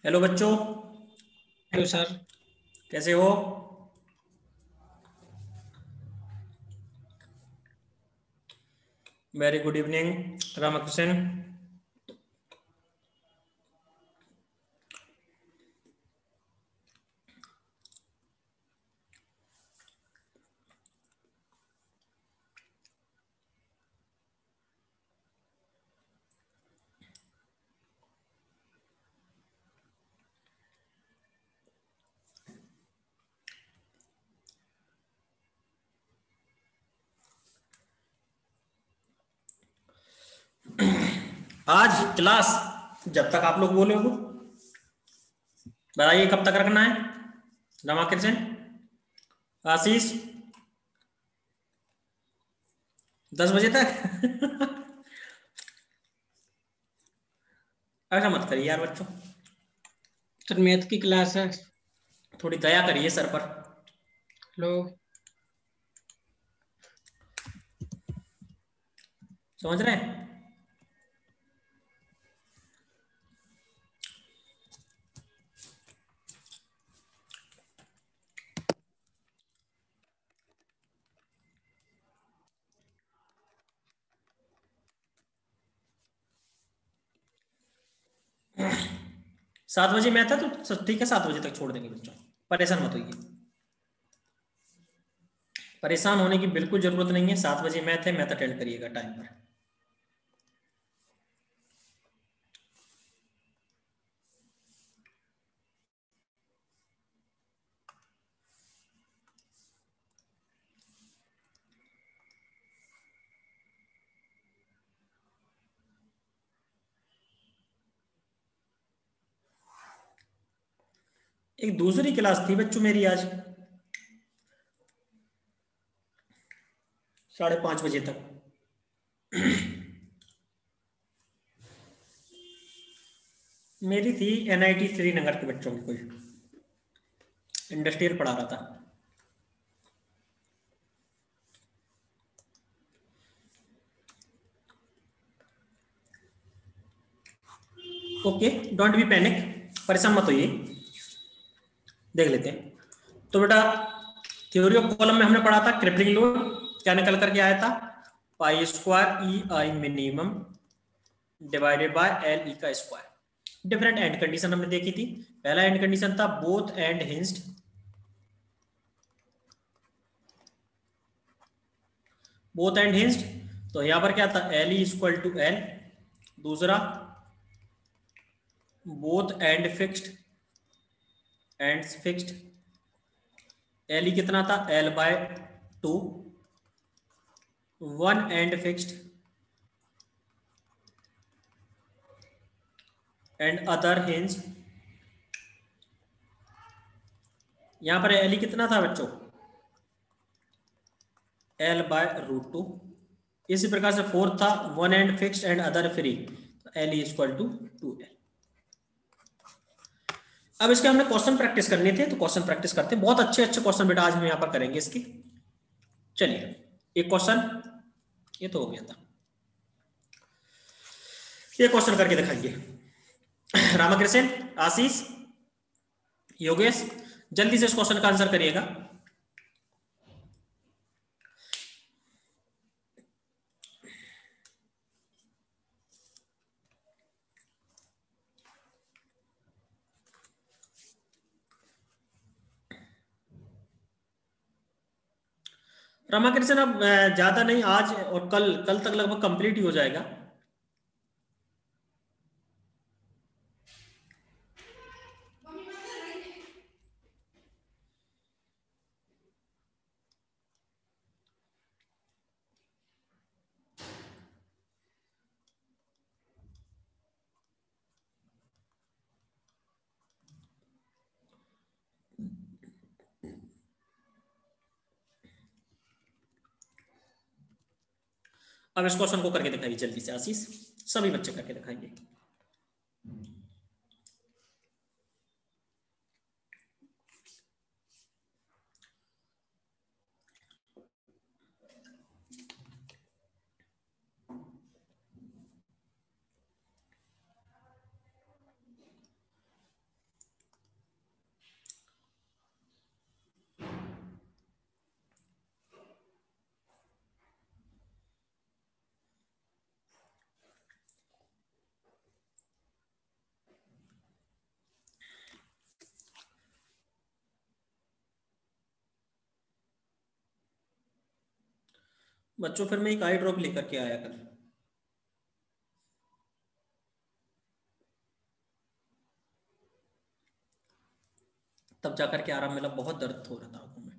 Hello बच्चों, hello sir. कैसे हो? Very good evening Ramakrishna. आज क्लास जब तक आप लोग बोले हो बताइए कब तक रखना है? रामकृष्ण, आशीष, 10 बजे तक? ऐसा मत करिए यार बच्चों, सर मैथ की क्लास है। थोड़ी दया करिए सर पर। हेलो। समझ रहे हैं? 7 बजे मैथ है तो ठीक है, 7 बजे तक छोड़ देंगे बच्चों, परेशान मत होइए। परेशान होने की बिल्कुल जरूरत नहीं है, 7 बजे मैथ है, मैथ अटेंड करिएगा टाइम पर। एक दूसरी क्लास थी बच्चों मेरी आज 5:30 बजे तक। मेरी थी NIT श्रीनगर के बच्चों की, कोई इंडस्ट्रियल पढ़ा रहा था। ओके, डोंट बी पैनिक, परेशान मत होइए, देख लेते हैं। तो बेटा थ्योरी ऑफ कॉलम में हमने पढ़ा था क्रिपलिंग लोड क्या निकल करके आया था, pi square EI minimum divided bye LE का स्क्वायर। डिफरेंट एंड कंडीशन हमने देखी थी। पहला एंड कंडीशन था both and hinged, both and hinged, तो यहां पर क्या था LE इक्वल टू L। दूसरा both end fixed, ends fixed, LE कितना था L/2। One end fixed and other hinge, यहां पर LE कितना था बच्चों L/√2। इसी प्रकार से फोर्थ था one end fixed and other free, LE equal to 2L। अब इसके हमने क्वेश्चन प्रैक्टिस करने थे, तो क्वेश्चन प्रैक्टिस करते हैं। बहुत अच्छे अच्छे क्वेश्चन बेटा आज हम यहां पर करेंगे इसके। चलिए एक क्वेश्चन ये तो हो गया था, ये क्वेश्चन करके दिखाइए। रामकृष्ण, आशीष, योगेश, जल्दी से इस क्वेश्चन का आंसर करिएगा। रामकृष्ण अब ज्यादा नहीं, आज और कल कल तक लगभग कंप्लीट ही हो जाएगा। अब इस क्वेश्चन को करके दिखाइए जल्दी से आशीष, सभी बच्चे करके दिखाइए। बच्चों फिर मैं एक आई ड्रॉप लेकर के आया कल। तब जाकर के आराम मिला, बहुत दर्द हो रहा था आंखों में।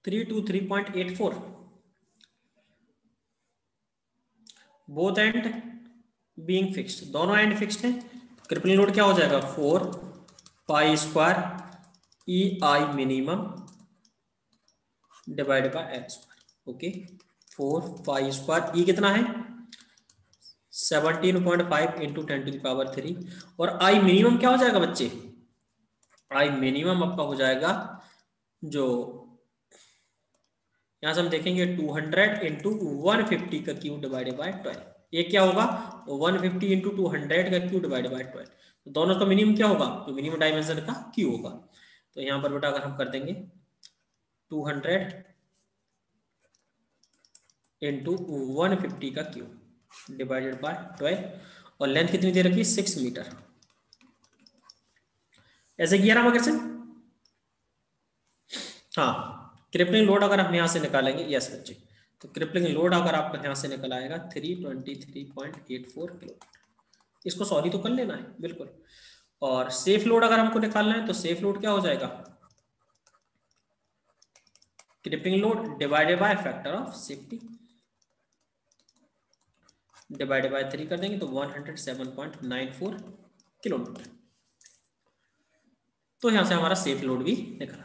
3 to 3.84, both end being fixed, दोनों एंड फिक्स्ड है। क्रिपलिंग लोड क्या हो जाएगा, 4 pi square E I minimum divided by L square. Okay, 4 pi square E कितना है 17.5 इंटू 10⁻³ और आई मिनिमम क्या हो जाएगा बच्चे, आई मिनिमम आपका हो जाएगा जो यहां से हम देखेंगे 200 इंटू 150 का क्यूब डिवाइडेड बाय 12। ये क्या होगा 150 इंटू 200 का क्यूब डिवाइडेड बाय 12। तो दोनों का मिनिमम क्या होगा, तो मिनिमम डायमेंशन का क्यू होगा। तो यहां पर बेटा अगर हम कर देंगे 200 इंटू 150 का क्यूब डिवाइडेड बाय 12 और लेंथ कितनी दे रखी है 6 मीटर। ऐसे किया ना मगर, हाँ क्रिपलिंग लोड अगर हम यहां से निकालेंगे, यस बच्चे, तो क्रिपलिंग लोड अगर आपका यहां से निकल आएगा 323.84 किलो। इसको सॉरी तो कर लेना है बिल्कुल। और सेफ लोड अगर हमको निकालना है तो सेफ लोड क्या हो जाएगा, crippling load divided by factor of safety divided by 3 कर देंगे तो 107.94 किलोमीटर। तो यहां से हमारा सेफ लोड भी निकल आता है।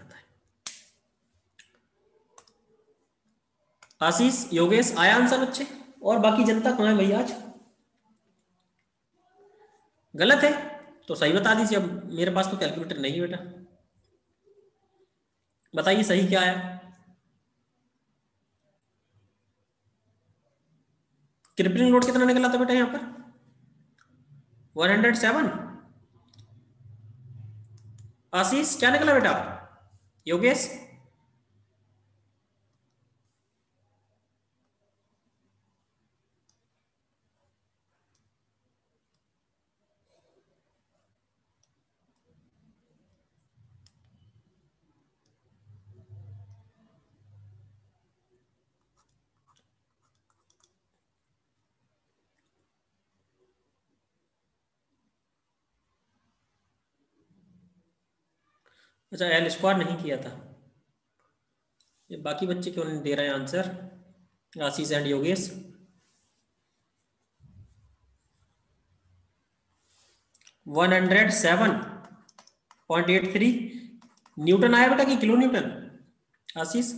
आशीष योगेश आया आंसर बच्चे, और बाकी जनता कहां है भैया आज, गलत है तो सही बता दीजिए। अब मेरे पास तो कैलकुलेटर नहीं है बेटा, बताइए सही क्या आया। क्रिपलिंग लोड कितना निकला था बेटा यहां पर 107। आशीष क्या निकला बेटा, योगेश अच्छा एल स्क्वायर नहीं किया था, ये बाकी बच्चे क्यों नहीं दे रहे हैं answer, Ashish and Yogesh. 107.83 Newton आया बेटा कि किलो न्यूटन, आशीष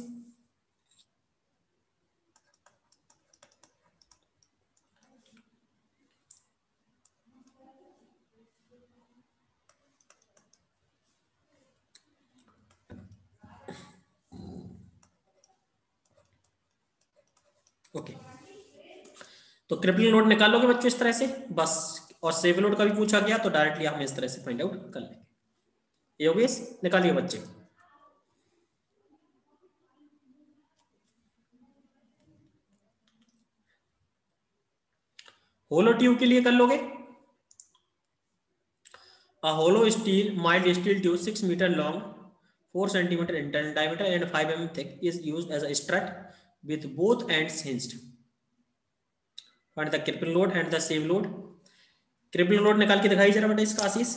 ओके। तो क्रिपलिंग लोड निकालोगे बच्चों इस तरह से बस, और सेव लोड का भी पूछा गया तो डायरेक्टली हम इस तरह से फाइंड आउट कर लेंगे। योगेश निकालिए बच्चे, होलो ट्यूब के लिए कर लोगे। A hollow steel mild steel tube 6 meter long, 4 centimeter internal diameter and 5 mm thick is used as a strut with both ends hinged. Find the crippling load and the save load. crippling load निकाल के दिखाई जरा बेटा इसका आशीष।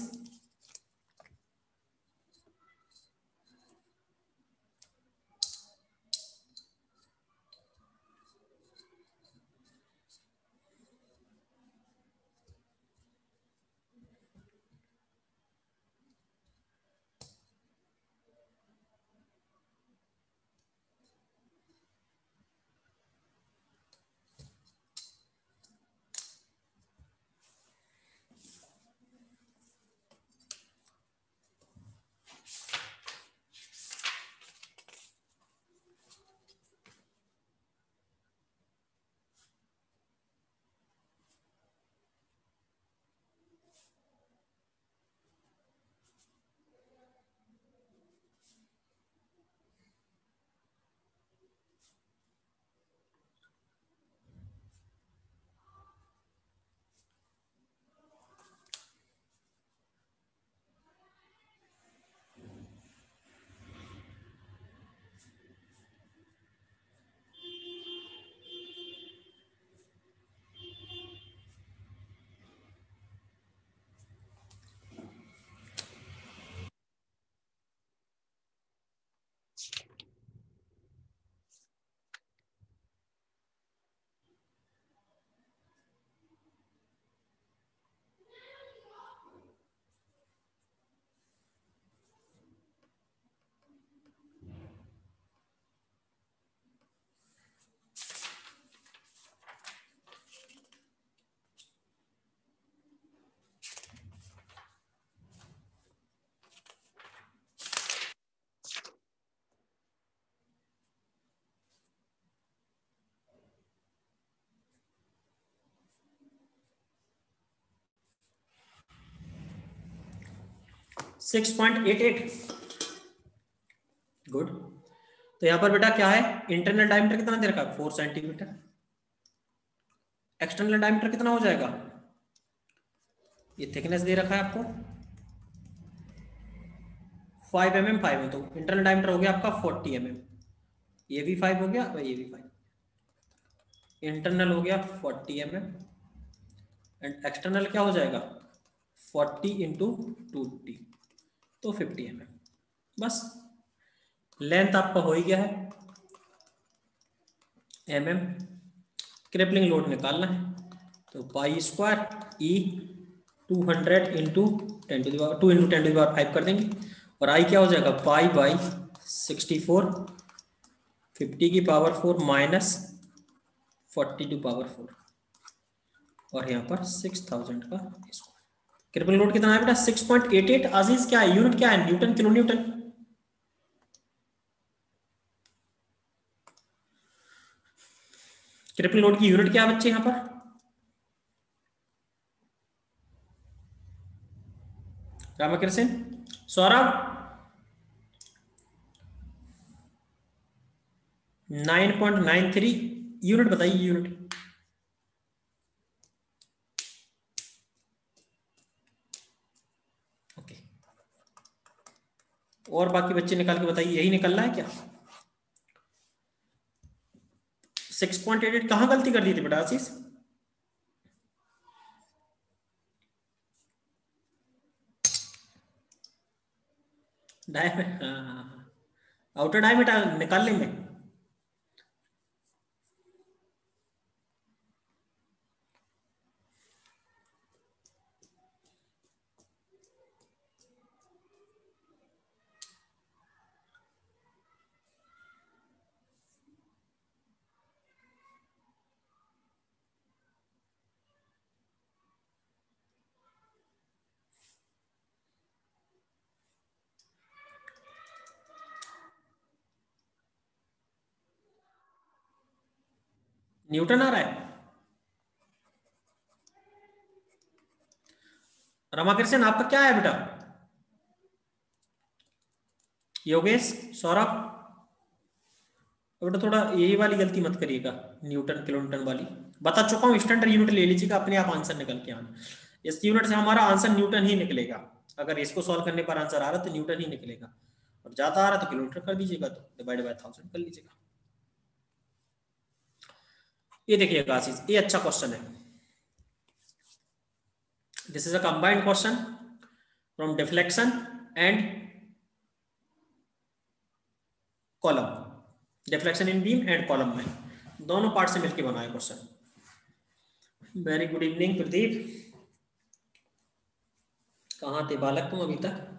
6.88। Good. तो यहां पर बेटा क्या है, इंटरनल डायमीटर कितना दे रखा है 4 सेंटीमीटर, एक्सटर्नल डायमीटर कितना हो जाएगा, ये थिकनेस दे रखा है आपको 5 mm 5 है, तो इंटरनल डायमीटर हो गया आपका 40 mm, ये भी 5 हो गया और ये भी 5, इंटरनल हो गया 40 mm एंड एक्सटर्नल क्या हो जाएगा 40 इंटू 2t, तो 50 mm। बस लेंथ आपका हो ही गया है mm, क्रिपलिंग लोड निकालना है, तो pi square E 200 into 10 to the power 2 into 10 to the power 5 कर देंगे, और आई क्या हो जाएगा पाई बाई 64 50 की पावर 4 माइनस 40 टू पावर 4 और यहाँ पर 6000 का स्क्वायर। क्रिपलिंग लोड कितना है बेटा 6.88। आजीज क्या है, यूनिट क्या है, Newton kilo Newton. Crippling load की यूनिट क्या है बच्चे यहाँ पर, रामकृष्ण सौरभ 9.93 यूनिट बताइए यूनिट। ओके, और बाकी बच्चे निकाल के बताइए, यही निकल रहा है क्या 6.88। कहां गलती कर दी थी बेटा आशीष, डायमीटर, आउटर डायमीटर निकाल लेंगे। न्यूटन आ रहा है, रमाकृष्ण आपका क्या है बेटा, योगेश सौरभ, बेटा थोड़ा यही वाली गलती मत करिएगा, न्यूटन किलो न्यूटन वाली। बता चुका हूँ, स्टैंडर्ड यूनिट ले लीजिएगा, अपने आप आंसर निकल के आना। इस यूनिट से हमारा आंसर न्यूटन ही निकलेगा, अगर इसको सॉल्व करने पर आंसर आ रहा तो न्यूटन ही निकलेगा, और ज्यादा आ रहा तो किलोमीटर कर दीजिएगा, तो डिवाइड बाय 1000 कर लीजिएगा। ये देखिएगा आशीष, ये अच्छा क्वेश्चन है, this is a combined question from deflection and column, deflection in beam and column में, दोनों पार्ट से मिलकर बनाया question. Very good evening Pradeep, कहाँ थे बालक तुम अभी तक।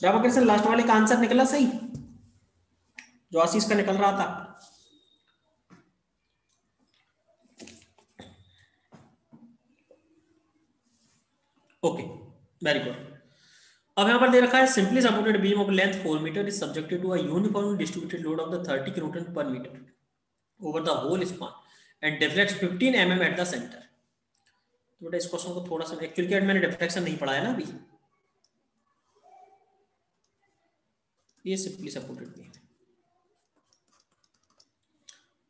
रामकृष्ण लास्ट वाले का आंसर निकला सही, जो आशीष का निकल रहा था। Okay very good. अब यहां पर दे रखा है simply supported beam of length 4 metre is subjected to a uniform distributed load of the 30 kilonewton per metre over the whole span and deflects 15 mm at the centre. तो बेटा इस question को थोड़ा सा, एक्चुअली क्या मैंने डिफ्लेक्शन नहीं पढ़ाया ना अभी, ये सिंपली सपोर्टेड बीम है,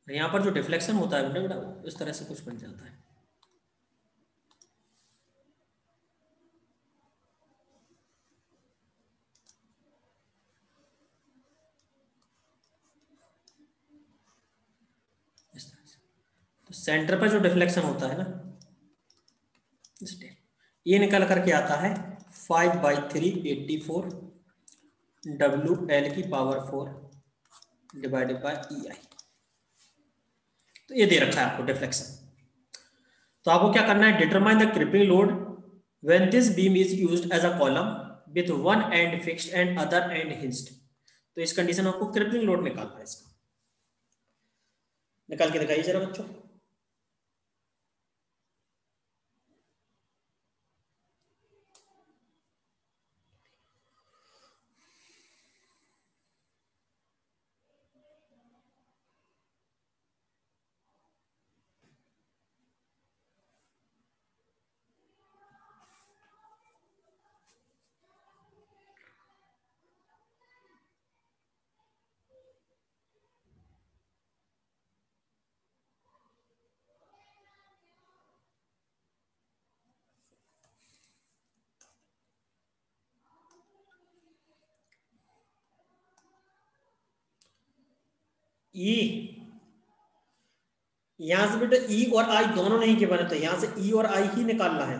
यहाँ पर जो डिफ्लेक्शन होता है बेटा इस तरह से कुछ बन जाता है। तो सेंटर पर जो डिफ्लेक्शन होता है ना, ये निकल करके आता है 5/384 WL की पावर 4 डिवाइडेड बाय EI। तो ये दे रखा है आपको डिफ्लेक्शन, तो आपको क्या करना है, determine the crippling load when this beam is used as a column with one end fixed and other end hinged. तो इस कंडीशन में आपको क्रिपिंग लोड निकालना है, इसका निकाल के दिखाइए जरा बच्चों। ई, यहां से बेटा ई और आई दोनों नहीं गिवन है, तो यहां से ई और आई ही निकालना है।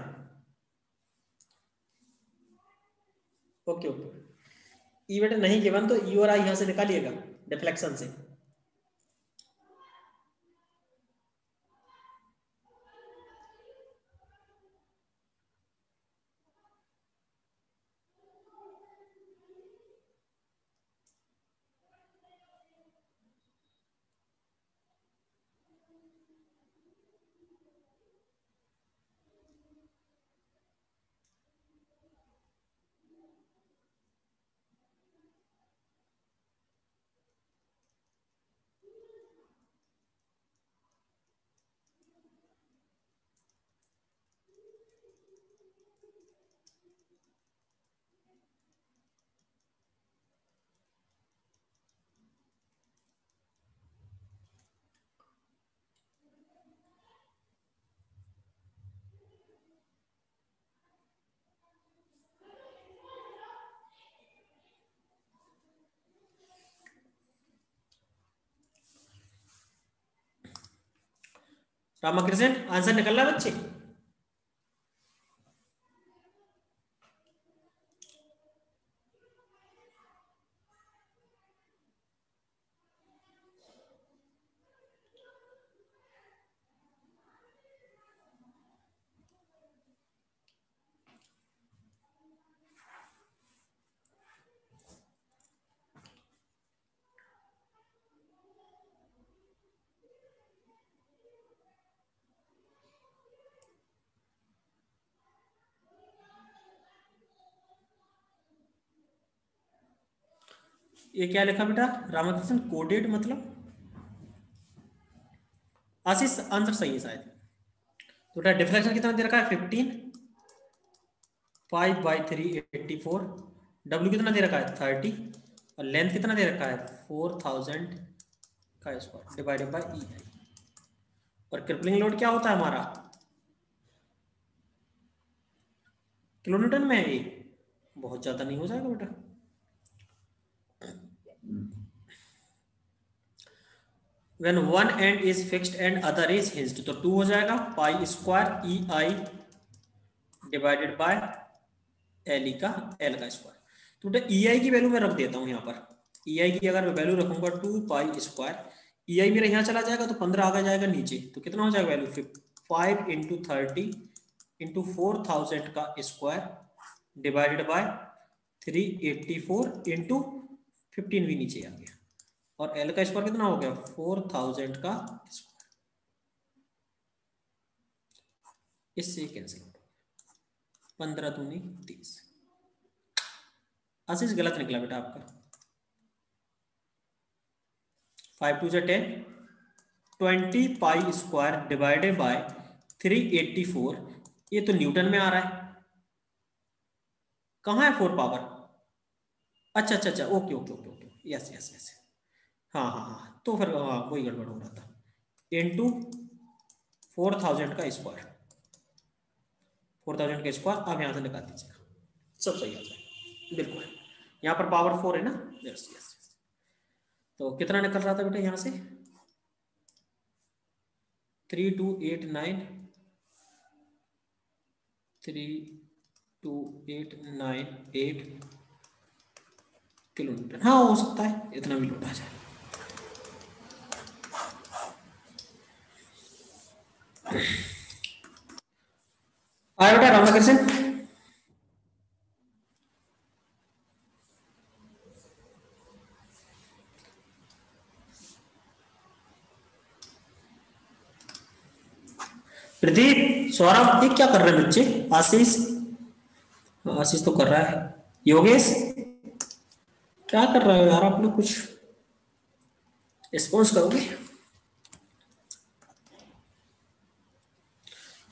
ओके ओके, ई बेटा नहीं गिवन तो ई और आई यहां से निकालिएगा डिफ्लेक्शन से। रामाकृष्ण आंसर निकल रहा है बच्चे? ये क्या लिखा बेटा रामाकृष्ण, कोडेड मतलब? आशीष आंसर सही है शायद। तो बेटा डिफ्लेक्शन कितना दे रखा है 15, 5/384, डब्ल्यू कितना दे रखा है 30, और लेंथ कितना दे रखा है 4000 का स्क्वायर डिवाइडेड बाय ई आई। और क्रिपलिंग लोड क्या होता है हमारा किलोन्यूटन में? ये बहुत ज्यादा नहीं हो जाएगा बेटा। When one end is fixed and other is hinged, तो 2 हो जाएगा pi square E I divided by L E का एल का स्क्वायर। तो बेटा ई आई की वैल्यू मैं रख देता हूं यहाँ पर। ई आई की अगर वैल्यू रखूंगा 2 पाई स्क्वायर, ई आई मेरा यहाँ चला जाएगा तो 15 आगे जाएगा नीचे, तो कितना हो जाएगा वैल्यू 5 इंटू 30 इंटू 4000 का स्क्वायर डिवाइडेड बाय 384 इंटू 15 भी नीचे आ गया, और एल का स्क्वायर कितना हो गया 4000 का स्क्वायर। इससे कैंसिल हो, 15 दूनी 30। आशीष गलत निकला बेटा आपका। 5 2 10, 20 पाई स्क्वायर डिवाइडेड बाय 384, ये तो न्यूटन में आ रहा है। कहाँ है 4 पावर? अच्छा अच्छा अच्छा, okay okay okay okay, yes yes yes, हाँ हाँ हाँ, तो फिर हाँ वही गड़बड़ हो रहा था। इंटू 4000 का स्क्वायर, 4000 का स्क्वायर, अब यहाँ से निकाल दीजिएगा, सब सही आ जाए बिल्कुल। यहाँ पर पावर 4 है ना, यस यस। तो कितना निकल रहा था बेटा यहाँ से 32898 किलोमीटर। हाँ हो सकता है इतना भी लोड आ जाए। आया बेटा रामकृष्ण? प्रदीप, सौरभ, ये क्या कर रहे हैं बच्चे? आशीष, आशीष तो कर रहा है। योगेश क्या कर रहे हो यार आप लोग, कुछ रिस्पॉन्स करोगे?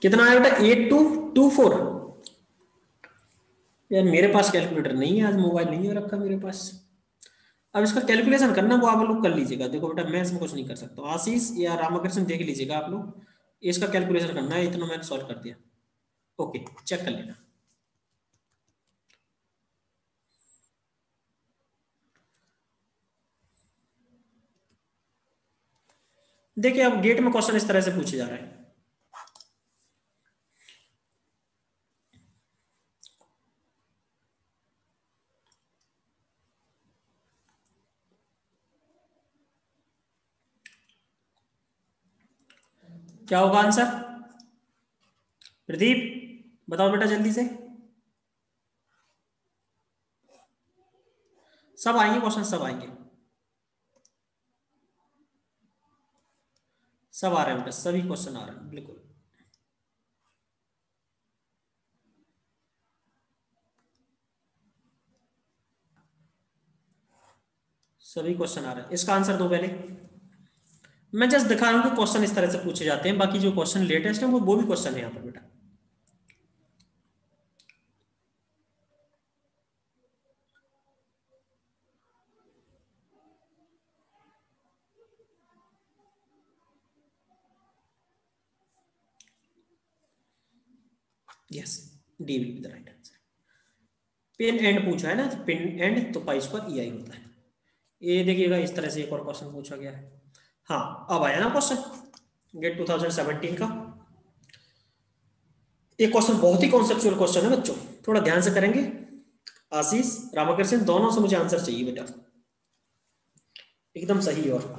कितना आया बेटा 8224? यार मेरे पास कैलकुलेटर नहीं है, आज मोबाइल नहीं हो रखा मेरे पास। अब इसका कैलकुलेशन करना वो आप लोग कर लीजिएगा। देखो बेटा मैं इसमें कुछ नहीं कर सकता, आशीष या रामकृष्ण देख लीजिएगा आप लोग, इसका कैलकुलेशन करना है। इतना मैंने सॉल्व कर दिया, ओके चेक कर लेना। देखिए अब गेट में क्वेश्चन इस तरह से पूछे जा रहे हैं। क्या होगा आंसर? प्रदीप बताओ बेटा जल्दी से। सब आएंगे क्वेश्चन, सब आएंगे, सब आ रहे हैं बेटा, सभी क्वेश्चन आ रहे हैं बिल्कुल। सभी क्वेश्चन आ रहे हैं, इसका आंसर दो पहले। मैं जस्ट दिखा रहा हूं कि क्वेश्चन इस तरह से पूछे जाते हैं, बाकी जो क्वेश्चन लेटेस्ट है वो भी क्वेश्चन है यहाँ पर बेटा। Yes, D will be the right answer. Pin and पूछा है ना, पिन एंड तो पाई स्क्वायर EI होता है। ये देखिएगा इस तरह से एक और क्वेश्चन पूछा गया है। हाँ अब आया ना क्वेश्चन गेट 2017 का। ये क्वेश्चन बहुत ही कॉन्सेप्चुअल क्वेश्चन है बच्चों, थोड़ा ध्यान से करेंगे। आशीष रामकृष्ण दोनों से मुझे आंसर चाहिए बेटा, एकदम सही। और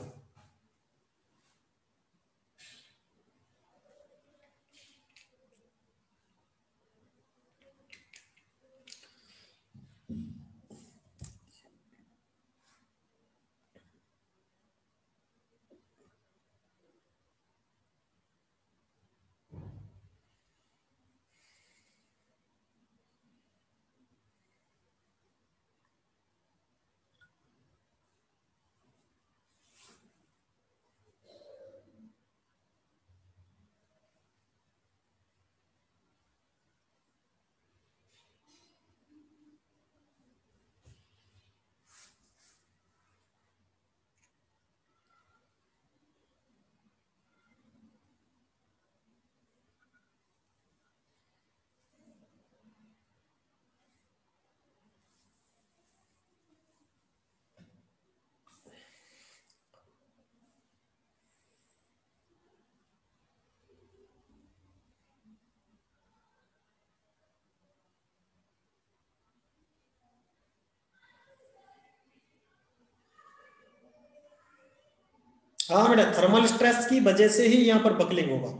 हाँ बेटा, थर्मल स्ट्रेस की वजह से ही यहाँ पर बकलिंग होगा,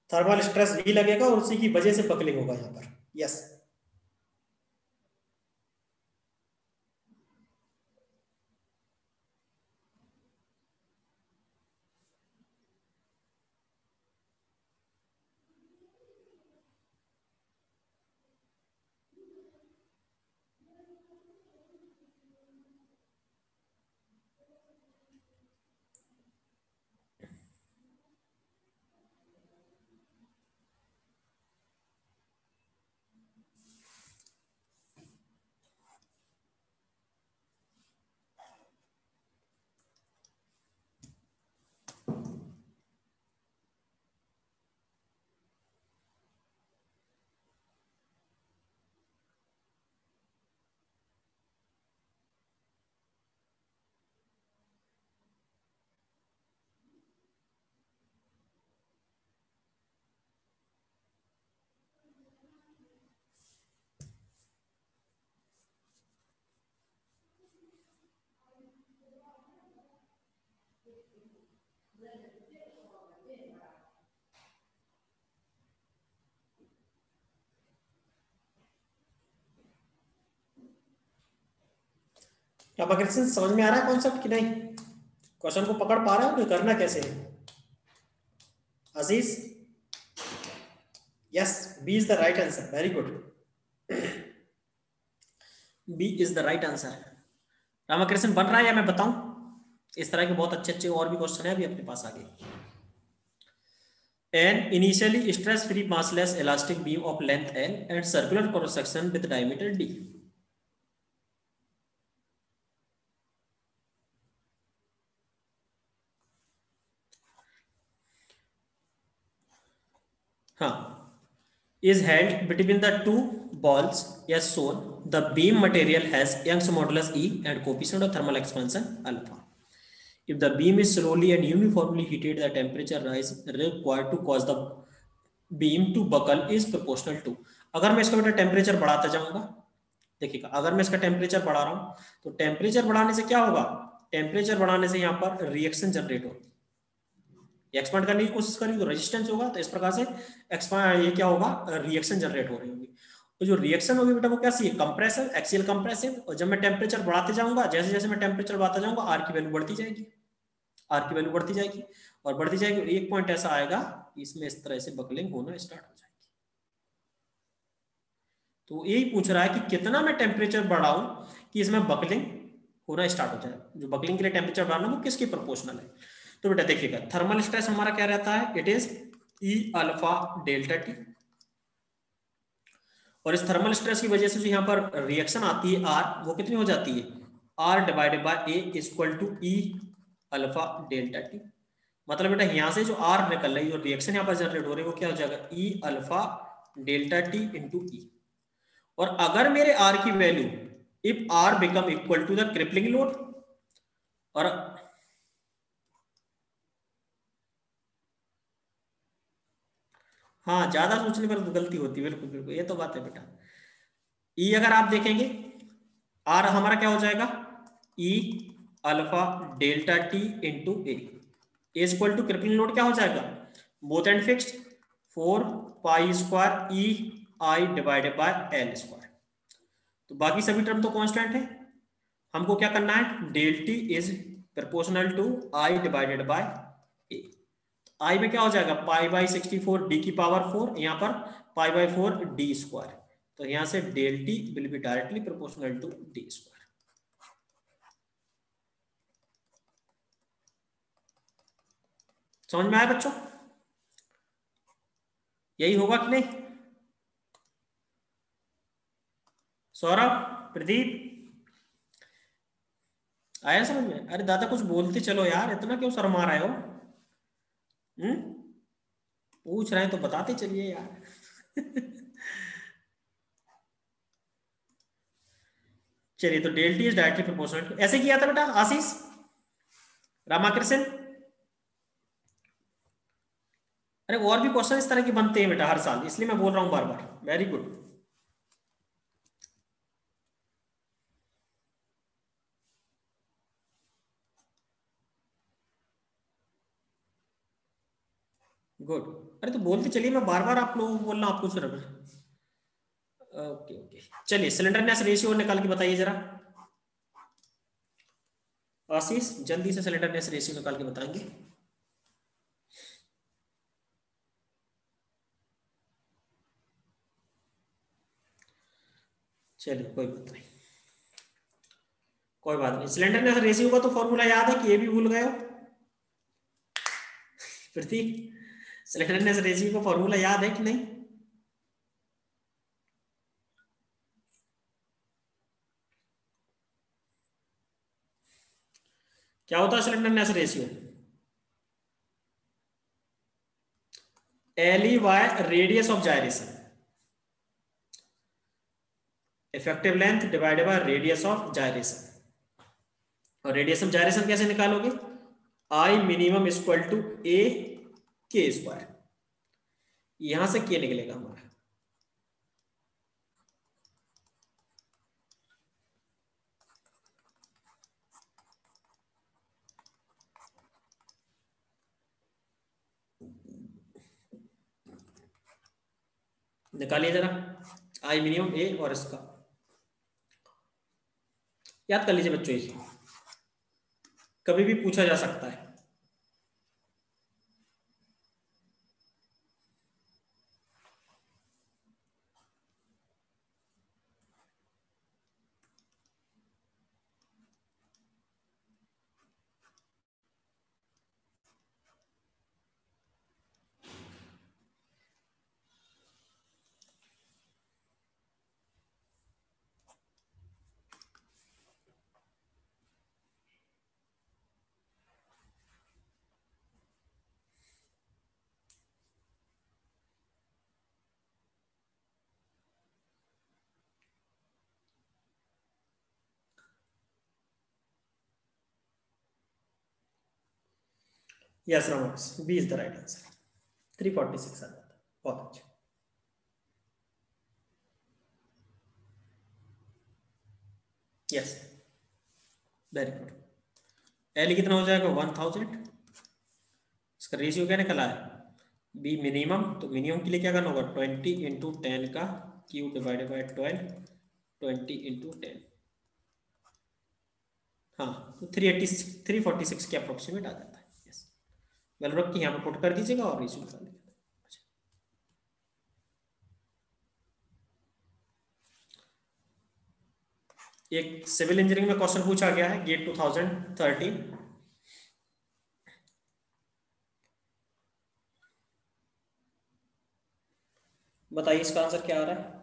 थर्मल स्ट्रेस भी लगेगा और उसी की वजह से बकलिंग होगा यहाँ पर। यस रामकृष्ण समझ में आ रहा है कॉन्सेप्ट कि नहीं? क्वेश्चन को पकड़ पा रहे हो कि करना कैसे है? Ashish yes, B is the right answer, very good, B is the right answer. Ramakrishna बन रहा है या मैं बताऊं? इस तरह के बहुत अच्छे अच्छे और भी क्वेश्चन है अभी अपने पास आगे। An initially stress-free massless elastic beam of length L and circular cross section with diameter D. हाँ, is held between the two balls as shown. The beam material has Young's modulus E and coefficient of thermal expansion alpha. if the beam is slowly and uniformly heated, the temperature rise required to cause the beam to buckle is proportional to। अगर मैं इसका बेटा temperature बढ़ाता जाऊंगा, देखिएगा अगर मैं इसका टेम्परेचर बढ़ा रहा हूं तो टेम्परेचर बढ़ाने से क्या होगा, टेम्परेचर बढ़ाने से यहाँ पर रिएक्शन जनरेट होगी, एक्सपांड करने की कोशिश करेंगे तो रेजिस्टेंस होगा, तो इस प्रकार से एक्सपांड ये क्या होगा, रिएक्शन जनरेट हो रही होगी। तो जो रिएक्शन होगी बेटा वो कैसी है, कंप्रेसिव, एक्सियल कंप्रेसिव। और जब मैं टेम्परेचर बढ़ाते जाऊंगा, जैसे जैसे मैं टेम्परेचर बढ़ाता जाऊंगा आर की वैल्यू बढ़ती जाएगी, आर की वैल्यू बढ़ती जाएगी और बढ़ती जाएगी, और एक पॉइंट ऐसा आएगा इसमें इस तरह से बकलिंग होना स्टार्ट हो जाएगी। तो यही पूछ रहा है कि कितना मैं टेम्परेचर बढ़ाऊं कि इसमें बकलिंग होना स्टार्ट हो जाए। जो बकलिंग के लिए टेम्परेचर बढ़ाना वो किसकी प्रोपोर्शनल है। तो बेटा देखिएगा थर्मल स्ट्रेस हमारा क्या रहता है, it is E alpha delta T, और इस थर्मल स्ट्रेस की वजह से जो यहाँ पर रिएक्शन आती है आर, वो कितनी हो जाती है, R divided by A equal to E alpha delta T. मतलब बेटा यहाँ से जो आर निकल रही है, जो रिएक्शन यहाँ पर जनरेट हो रही है वो क्या हो जाएगा, E alpha delta T into E. और अगर मेरे आर की value, if R become equal to the crippling load, और हाँ ज्यादा सोचने पर तो गलती होती है, बिल्कुल बिल्कुल ये तो बात है बेटा। ई अगर आप देखेंगे आर हमारा क्या हो जाएगा, E alpha delta T into A equal to crippling load क्या हो जाएगा, both end fixed, 4 pi square E I divided by L square. तो बाकी सभी टर्म तो कांस्टेंट है, हमको क्या करना है, del T is proportional to I divided by A. I में क्या हो जाएगा, पाई बाई 64 डी की पावर 4, यहाँ पर पाई बाई 4 डी स्क्वायर। तो यहां से del T will be directly proportional to D square. समझ में आया बच्चों, यही होगा कि नहीं। सौरभ, प्रदीप, आया समझ में। अरे दादा कुछ बोलते चलो यार, इतना क्यों शर्मा रहे हो। पूछ रहे हैं तो बताते चलिए यार। चलिए तो del T is directly proportional, ऐसे किया था बेटा आशीष, रामाकृष्ण। अरे और भी क्वेश्चन इस तरह के बनते हैं बेटा हर साल, इसलिए मैं बोल रहा हूं बार बार। Very good. गुड। अरे तो बोलते चलिए, मैं बार बार आप लोगों को बोलना, आप कुछ रहा। ओके ओके, चलिए सिलेंडरनेस रेशियो निकाल के बताइए जरा आशीष, जल्दी से सिलेंडरनेस रेशियो निकाल के बताएंगे। चलिए कोई बात नहीं, कोई बात नहीं। सिलेंडरनेस रेशियो का तो फॉर्मूला याद है कि ये भी भूल गए हो प्रतीक, सिलेंडरनेस रेशियो का फॉर्मूला याद है कि नहीं। क्या होता है slenderness ratio, L E by radius of gyration, effective length divided by radius of gyration. और रेडियस ऑफ जायरेशन कैसे निकालोगे, आई मिनिमम इक्वल टू ए के स्क्वायर, यहां से के निकलेगा हमारा। निकालिए जरा आई मिनिमम ए, और इसका याद कर लीजिए बच्चों, ये कभी भी पूछा जा सकता है। यस रमोक्स, B is the right answer. 346 आ जाता है। बहुत अच्छा। Yes, very good. एल कितना हो जाएगा 1000। इसका रेशियो क्या निकला है, बी मिनिमम, तो मिनिमम के लिए क्या करना होगा 20 इंटू 10 का क्यूब डिवाइडेड बाई 12, 20 इंटू 10, हाँ तो 346 के अप्रोक्सीमेट आ जाता है। यस, वेल रख के यहाँ पर पुट कर दीजिएगा और रेशियो निकाल लीजिएगा। एक सिविल इंजीनियरिंग में क्वेश्चन पूछा गया है गेट 2013। बताइए इसका आंसर क्या आ रहा है।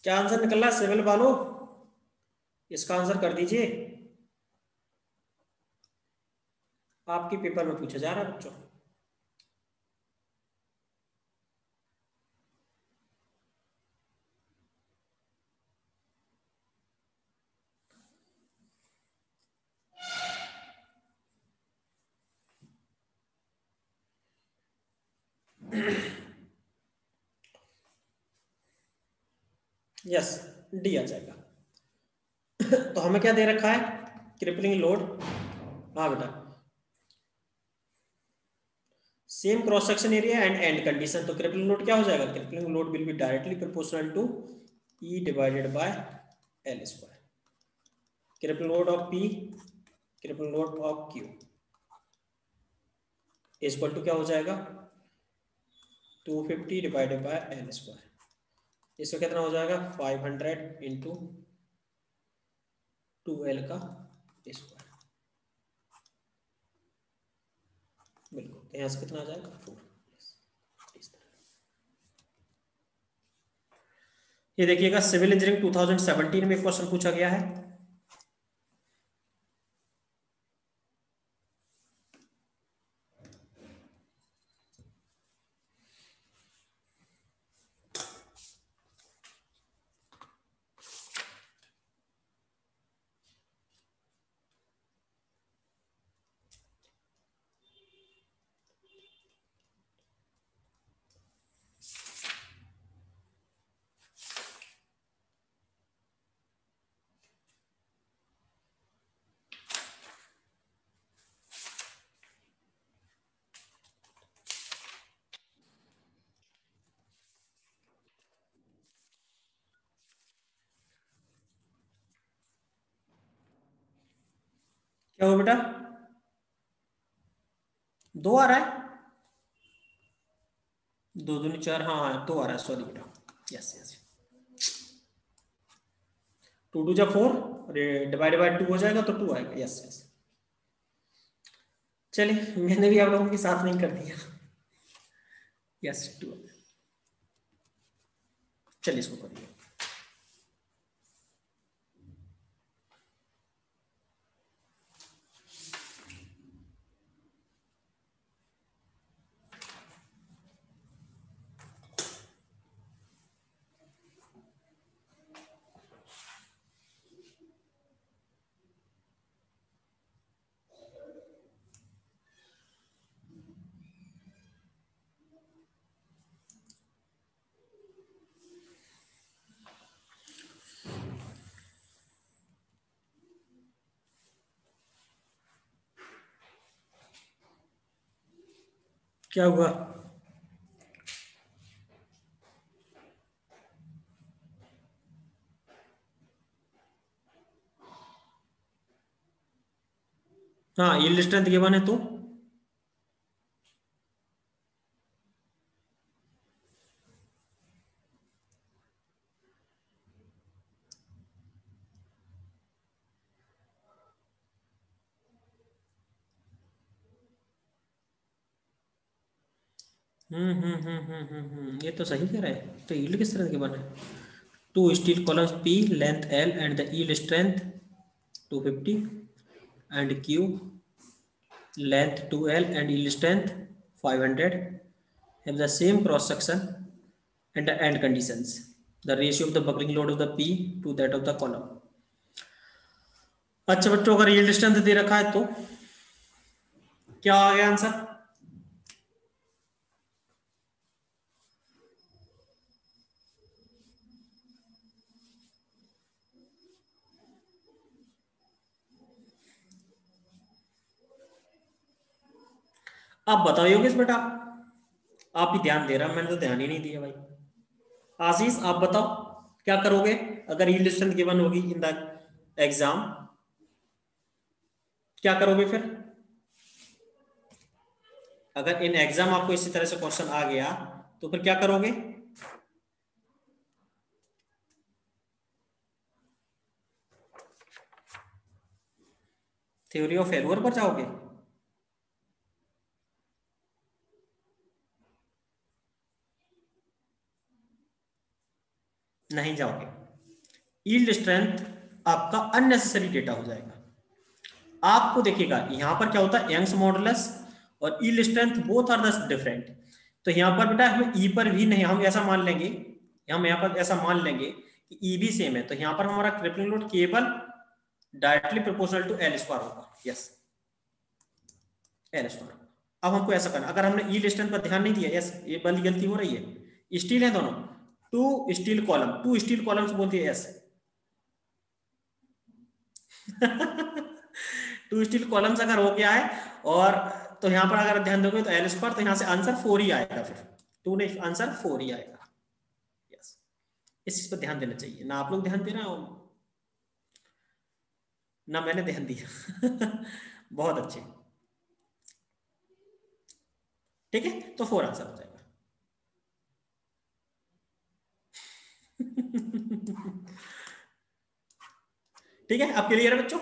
क्या आंसर निकल रहा है सिविल वालों, इसका आंसर कर दीजिए। आपके पेपर में पूछा जा रहा है बच्चों। यस, डी आ जाएगा। तो हमें क्या दे रखा है, क्रिपलिंग लोड। हाँ बेटा, same cross section area and end condition, तो क्रिपलिंग लोड क्या हो जाएगा, crippling load will be directly proportional to E divided by L square. Crippling load of P, crippling load of Q equal to क्या हो जाएगा 250 divided by L square. इसका कितना हो जाएगा 500 इंटू 2L का स्क्वायर। बिल्कुल, तो यहाँ से कितना आ जाएगा 4। ये देखिएगा सिविल इंजीनियरिंग 2017 में क्वेश्चन पूछा गया है। क्या हो बेटा, 2 आ रहा है, 2 दूनी 4, हाँ हाँ 2 आ रहा है, सॉरी बेटा। यस यस, 2 2 जा 4, डिवाइड बाय 2 हो जाएगा तो 2 आएगा। यस यस, चलिए मैंने भी आप लोगों के साथ नहीं कर दिया। यस 2, चलिए इसको करिए। क्या हुआ, हाँ यील्ड स्ट्रेंथ गिवन है तो ये तो सही कह रहा है। तो यील्ड किस तरह के बने? Two steel columns P length L and the yield strength 250 and Q length 2L and yield strength 500 have the same cross section and the end conditions. The ratio of the buckling load of the P to that of the column. अच्छा बच्चों, अगर yield strength दे रखा है तो क्या आ गया answer? आप बताओ योगेश बेटा, आप ही ध्यान दे रहा, मैंने तो ध्यान ही नहीं दिया भाई। आशीष आप बताओ क्या करोगे अगर yield strength गिवन होगी इन द एग्जाम, क्या करोगे फिर? अगर इन एग्जाम आपको इसी तरह से क्वेश्चन आ गया तो फिर क्या करोगे? थ्योरी ऑफ फेल्योर पर जाओगे? नहीं जाओगे। यील्ड स्ट्रेंथ आपका अननेसेसरी डेटा हो जाएगा। आपको देखिएगा यहां पर क्या होता है, यंग्स मॉडुलस और yield strength both are the different. तो यहां पर बेटा हमें ई पर भी नहीं, हम ऐसा मान लेंगे, हम यहां पर ऐसा मान लेंगे कि ई भी सेम है, तो यहां पर हमारा क्रिपलिंग लोड केवल directly proportional to L square होगा। Yes, L square. अब हमको ऐसा करना, अगर हमने यील्ड स्ट्रेंथ पर ध्यान नहीं दिया, यस ये वाली गलती हो रही है। स्टील है दोनों, two steel column, two steel columns बोलती है यस टू स्टील कॉलम्स अगर हो गया है और तो यहां पर अगर ध्यान दोगे तो एल स्क्वायर, तो यहां से आंसर 4 ही आएगा, फिर 2 नहीं आंसर 4 ही आएगा। यस, इस चीज पर ध्यान देना चाहिए ना, आप लोग ध्यान दे रहे हो ना, मैंने ध्यान दिया बहुत अच्छे। ठीक है, तो 4 आंसर हो जाएगा ठीक है, अब क्लियर है बच्चों?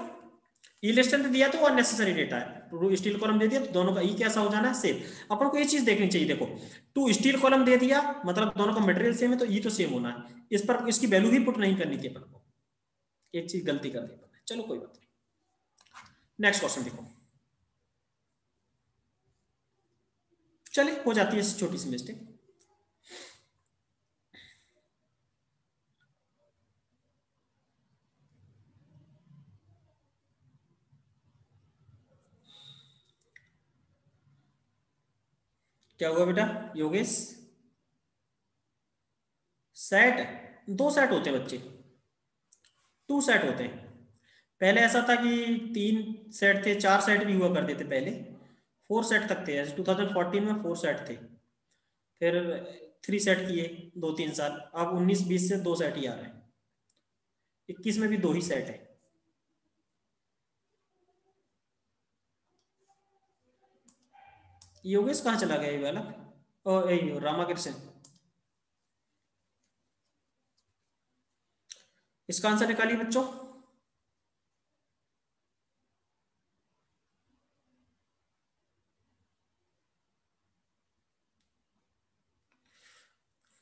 यील्ड स्ट्रेंथ दिया तो अननेसेसरी डेटा है, स्टील कॉलम दे दिया तो दोनों का ई कैसा हो जाना है, सेम। अपन को ये चीज देखनी चाहिए, देखो टू स्टील कॉलम दे दिया मतलब दोनों का मटेरियल सेम है तो ई तो सेम होना है, इस पर इसकी वैल्यू ही पुट नहीं करनी थी अपन को, एक चीज गलती कर दी अपन ने। चलो कोई बात नहीं, नेक्स्ट क्वेश्चन देखो। चले, हो जाती है छोटी सी मिस्टेक। क्या हुआ बेटा योगेश? सेट, 2 सेट होते हैं बच्चे, 2 सेट होते हैं। पहले ऐसा था कि 3 सेट थे, 4 सेट भी हुआ करते थे पहले, 4 सेट तक थे, 2014 में 4 सेट थे, फिर 3 सेट किए 2-3 साल, अब 19-20 से 2 सेट ही आ रहे हैं, 21 में भी 2 ही सेट है। योगेश कहाँ चला गया ये वाला? और रामाकृष्ण, इसका आंसर निकालिए बच्चों।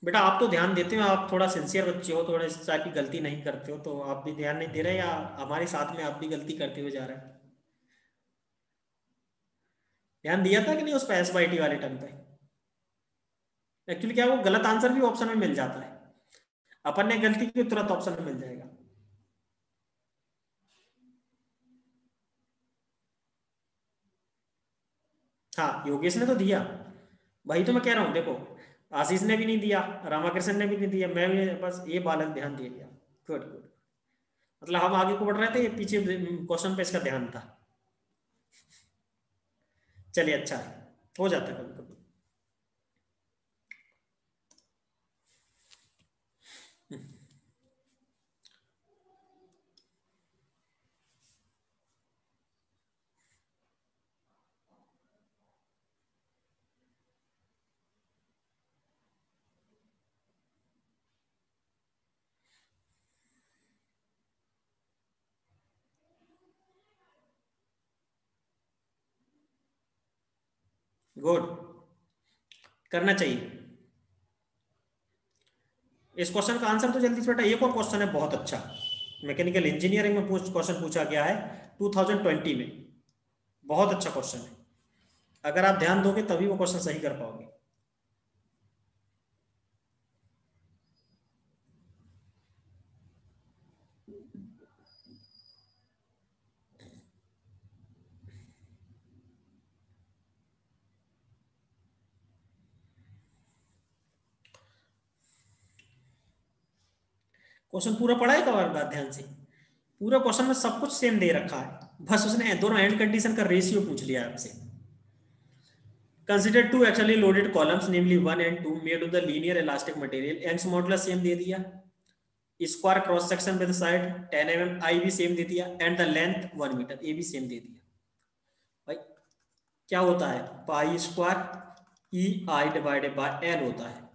बेटा आप तो ध्यान देते हो, आप थोड़ा सिंसियर बच्चे हो, थोड़ा इस टाइप की गलती नहीं करते हो, तो आप भी ध्यान नहीं दे रहे या हमारे साथ में आप भी गलती करते हुए जा रहे हैं? ध्यान दिया था कि नहीं उस एस वाई टी वाले टर्म पे? एक्चुअली क्या वो गलत आंसर भी ऑप्शन में मिल जाता है, अपन ने गलती की तुरंत ऑप्शन में मिल जाएगा। हाँ योगेश ने तो दिया, वही तो मैं कह रहा हूँ, देखो आशीष ने भी नहीं दिया, रामाकृष्ण ने भी नहीं दिया, मैं भी बस ये बालक ध्यान दे दिया। गुड गुड, मतलब हम आगे को बढ़ रहे थे, ये पीछे क्वेश्चन पे इसका ध्यान था। चलिए अच्छा है, हो जाता है कभी कभी। गुड, करना चाहिए। इस क्वेश्चन का आंसर तो जल्दी से बेटा, एक और क्वेश्चन है बहुत अच्छा, मैकेनिकल इंजीनियरिंग में क्वेश्चन पूछा गया है 2020 में, बहुत अच्छा क्वेश्चन है। अगर आप ध्यान दोगे तभी वो क्वेश्चन सही कर पाओगे। क्वेश्चन पूरा पढ़ा है एक बार ध्यान से, पूरा क्वेश्चन में सब कुछ सेम दे रखा है, बस उसने दोनों एंड कंडीशन का रेशियो पूछ लिया आपसे। Consider two actually loaded columns namely 1 and 2 made of the linear elastic material, Young's modulus same दे दिया, square cross section with side 10 mm, I भी सेम दे दिया, and the length 1 metre, A भी सेम दे दिया। भाई क्या होता है, pi square E I divided by L होता है,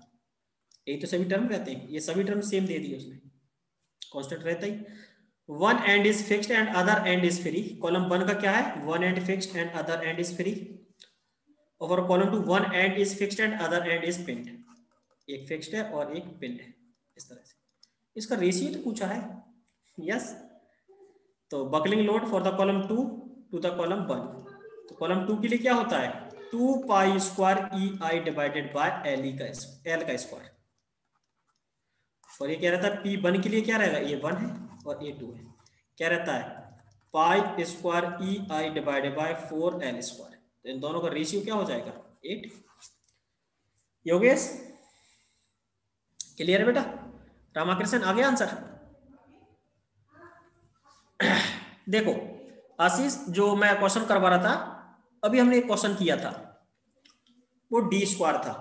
यही तो सभी टर्म रहते हैं, ये सभी टर्म सेम दे दिए उसने, कांस्टेंट रहता ही। One end is fixed and other end is free, column 1 का क्या है, one end fixed and other end is free, और column 2 one end is fixed and other end is pinned, एक fixed है और एक पिन्ड है, इस तरह से। इसका रेशियो तो पूछा है, यस। तो buckling load for the column 2 to the column 1, तो कॉलम 2 के लिए क्या होता है, 2 पाई square E I divided by L का स्क्वायर, और ये क्या रहता है P1 के लिए क्या रहेगा, A1 है और A2 है, क्या रहता है pi square E I divided bye 4L square, तो इन दोनों का रेशियो क्या हो जाएगा 8। योगेश क्लियर है बेटा, रामाकृष्ण आ गया आंसर। देखो आशीष, जो मैं क्वेश्चन करवा रहा था, अभी हमने एक क्वेश्चन किया था, वो डी स्क्वायर था,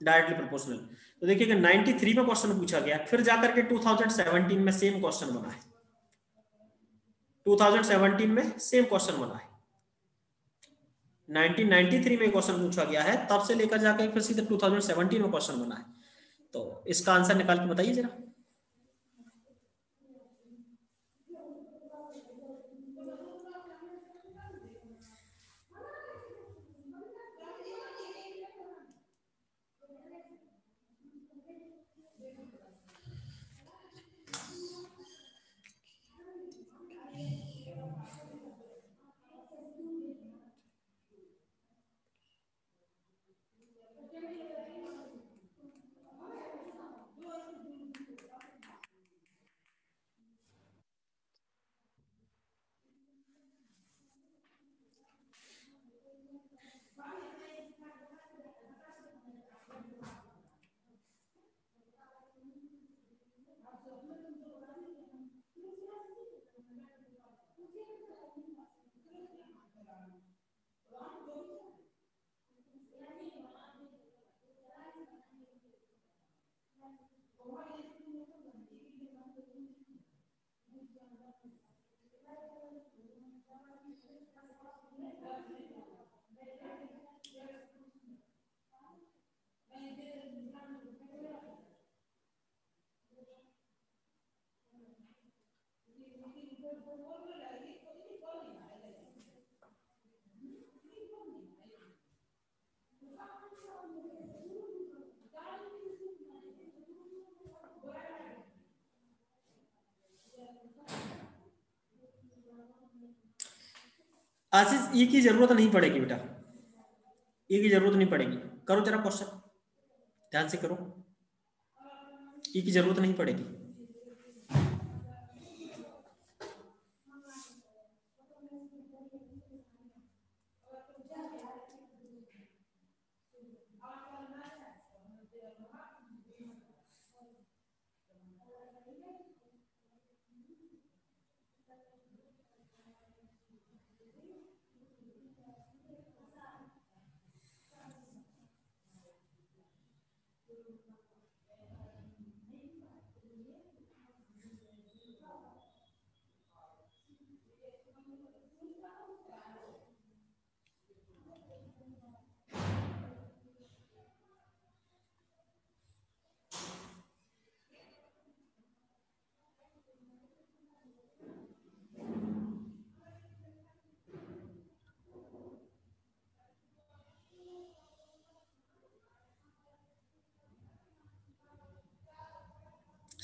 डायरेक्टली प्रोपोर्शनल। तो देखिएगा 93 में क्वेश्चन पूछा गया, फिर जाकर के 2017 में सेम क्वेश्चन बना है, 2017 में सेम क्वेश्चन बना है, 1993 में क्वेश्चन पूछा गया है, तब से लेकर जाकर फिर सीधे 2017 में क्वेश्चन बना है। तो इसका आंसर निकाल के बताइए जरा। आशीष ई की जरूरत नहीं पड़ेगी बेटा, ई की जरूरत नहीं पड़ेगी, करो जरा क्वेश्चन ध्यान से करो, ई की जरूरत नहीं पड़ेगी।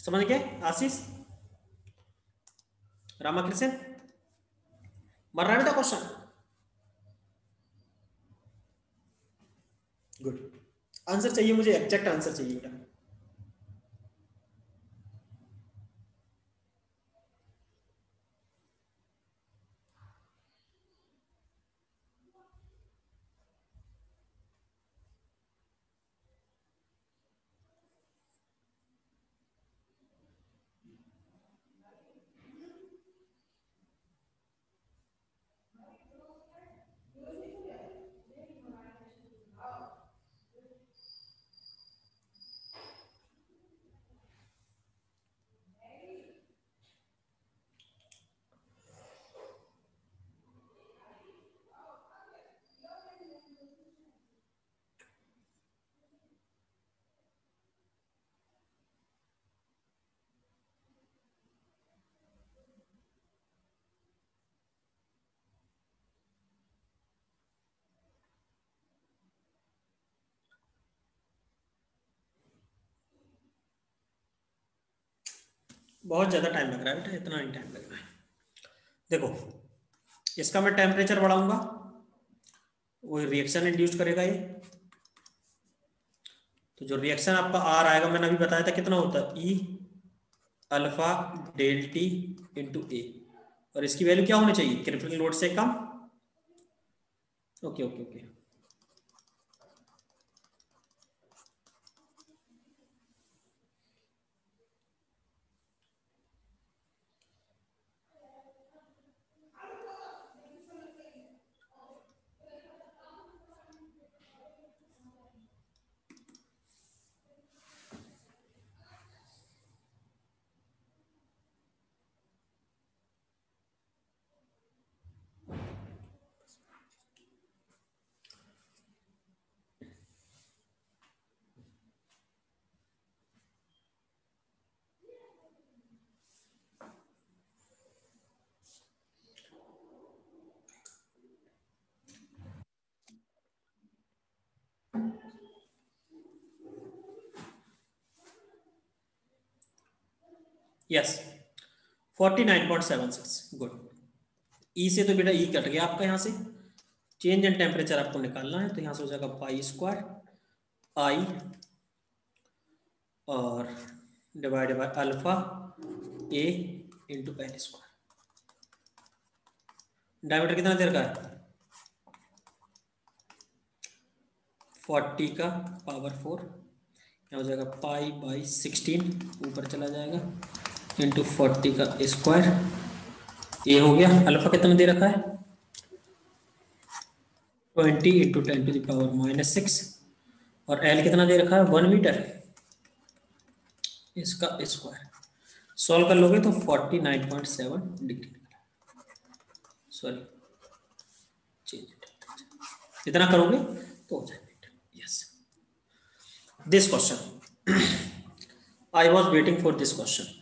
समझ गए आशीष, रामाकृष्ण? मर रहा है बेटा क्वेश्चन? गुड। आंसर चाहिए मुझे, एग्जैक्ट आंसर चाहिए बेटा। बहुत ज्यादा टाइम लग रहा है बेटा, इतना नहीं टाइम लग रहा है। देखो इसका मैं टेम्परेचर बढ़ाऊंगा, वो रिएक्शन इंड्यूस करेगा ये। तो जो रिएक्शन आपका आर आएगा, मैंने अभी बताया था कितना होता है, E alpha delta into A, और इसकी वैल्यू क्या होनी चाहिए, क्रिप्लिंग लोड से कम। Okay okay okay. Yes 49.76 good. E से तो बेटा ई कट गया आपका, यहाँ से चेंज इन टेम्परेचर आपको निकालना है, तो यहाँ से हो जाएगा पाई स्क्वायर आई और divide by alpha A into L square. Diameter कितना देर का है, 40 का पावर 4, यहाँ हो जाएगा पाई बाई 16, ऊपर चला जाएगा इंटू 40 का स्क्वायर। ये हो गया। अल्फा कितना दे रखा है, 20 इंटू 10⁻⁻6, और एल कितना दे रखा है 1 मीटर, इसका स्क्वायर। सॉल्व कर लोगे तो 49.7 डिग्री, सॉरी चेंज इतना करोगे तो हो जाएगा। Yes this question, I was waiting for this question.